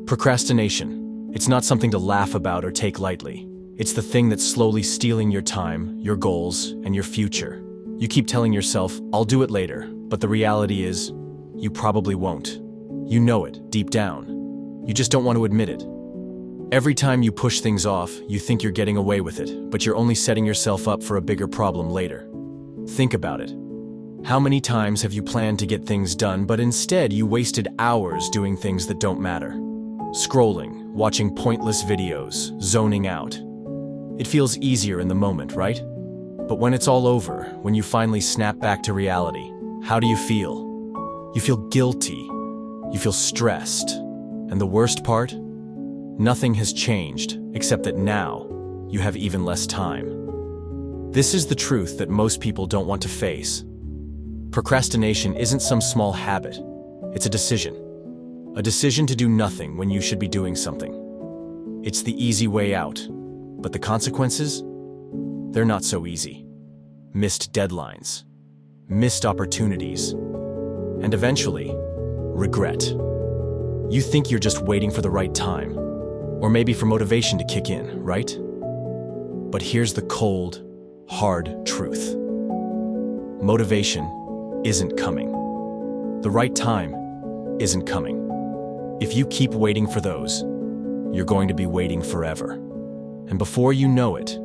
Procrastination. It's not something to laugh about or take lightly. It's the thing that's slowly stealing your time, your goals, and your future. You keep telling yourself, "I'll do it later," but the reality is, you probably won't. You know it, deep down. You just don't want to admit it. Every time you push things off, you think you're getting away with it, but you're only setting yourself up for a bigger problem later. Think about it. How many times have you planned to get things done, but instead you wasted hours doing things that don't matter? Scrolling, watching pointless videos, zoning out. It feels easier in the moment, right? But when it's all over, when you finally snap back to reality, how do you feel? You feel guilty. You feel stressed. And the worst part? Nothing has changed, except that now you have even less time. This is the truth that most people don't want to face. Procrastination isn't some small habit. It's a decision. A decision to do nothing when you should be doing something. It's the easy way out. But the consequences? They're not so easy. Missed deadlines, missed opportunities, and eventually, regret. You think you're just waiting for the right time, or maybe for motivation to kick in, right? But here's the cold, hard truth. Motivation isn't coming. The right time isn't coming. If you keep waiting for those, you're going to be waiting forever. And before you know it,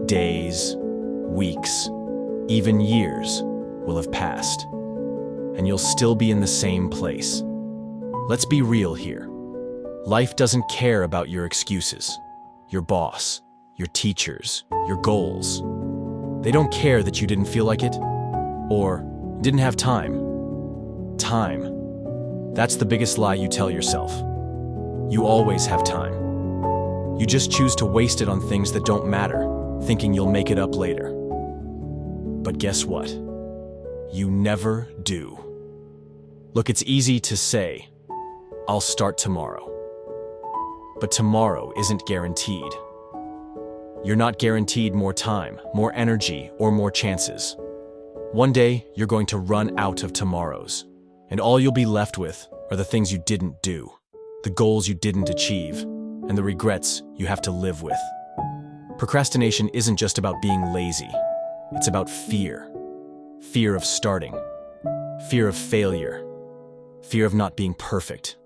days, weeks, even years will have passed, and you'll still be in the same place. Let's be real here. Life doesn't care about your excuses, your boss, your teachers, your goals. They don't care that you didn't feel like it, or didn't have time. Time. That's the biggest lie you tell yourself. You always have time. You just choose to waste it on things that don't matter, thinking you'll make it up later. But guess what? You never do. Look, it's easy to say, "I'll start tomorrow." But tomorrow isn't guaranteed. You're not guaranteed more time, more energy, or more chances. One day, you're going to run out of tomorrows, and all you'll be left with are the things you didn't do, the goals you didn't achieve, and the regrets you have to live with. Procrastination isn't just about being lazy. It's about fear. Fear of starting. Fear of failure. Fear of not being perfect.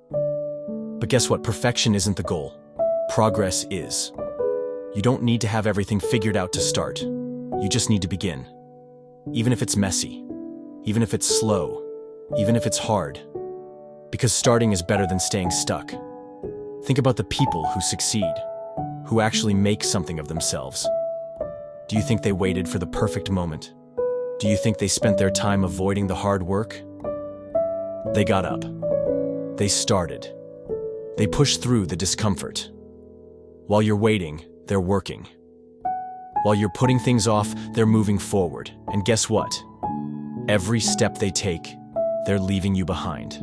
But guess what? Perfection isn't the goal. Progress is. You don't need to have everything figured out to start. You just need to begin. Even if it's messy. Even if it's slow. Even if it's hard. Because starting is better than staying stuck. Think about the people who succeed, who actually make something of themselves. Do you think they waited for the perfect moment? Do you think they spent their time avoiding the hard work? They got up. They started. They pushed through the discomfort. While you're waiting, they're working. While you're putting things off, they're moving forward. And guess what? Every step they take, they're leaving you behind.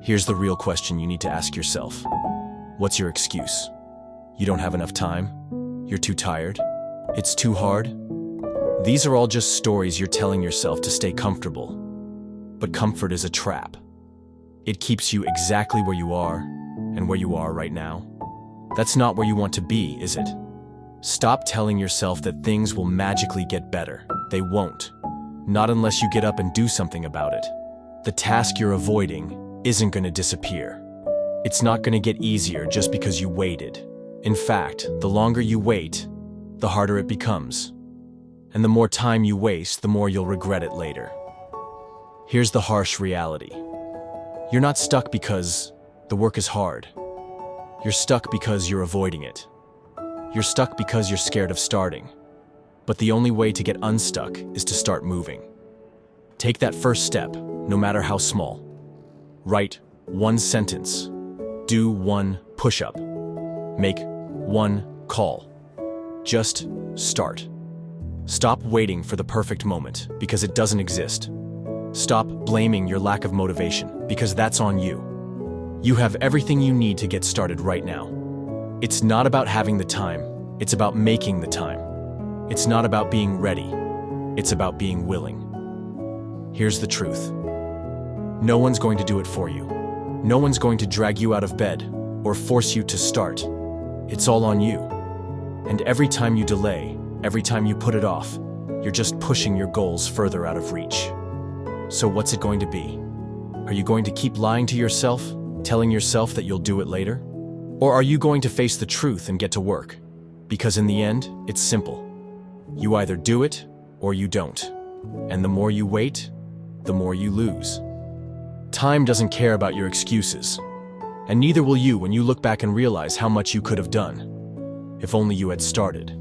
Here's the real question you need to ask yourself. What's your excuse? You don't have enough time? You're too tired? It's too hard? These are all just stories you're telling yourself to stay comfortable. But comfort is a trap. It keeps you exactly where you are and where you are right now. That's not where you want to be, is it? Stop telling yourself that things will magically get better. They won't. Not unless you get up and do something about it. The task you're avoiding isn't going to disappear. It's not going to get easier just because you waited. In fact, the longer you wait, the harder it becomes. And the more time you waste, the more you'll regret it later. Here's the harsh reality. You're not stuck because the work is hard. You're stuck because you're avoiding it. You're stuck because you're scared of starting. But the only way to get unstuck is to start moving. Take that first step, no matter how small. Write one sentence. Do one push-up. Make one call. Just start. Stop waiting for the perfect moment, because it doesn't exist. Stop blaming your lack of motivation, because that's on you. You have everything you need to get started right now. It's not about having the time, it's about making the time. It's not about being ready, it's about being willing. Here's the truth. No one's going to do it for you. No one's going to drag you out of bed or force you to start. It's all on you. And every time you delay, every time you put it off, you're just pushing your goals further out of reach. So what's it going to be? Are you going to keep lying to yourself, telling yourself that you'll do it later? Or are you going to face the truth and get to work? Because in the end, it's simple. You either do it or you don't. And the more you wait, the more you lose. Time doesn't care about your excuses. And neither will you when you look back and realize how much you could have done. If only you had started.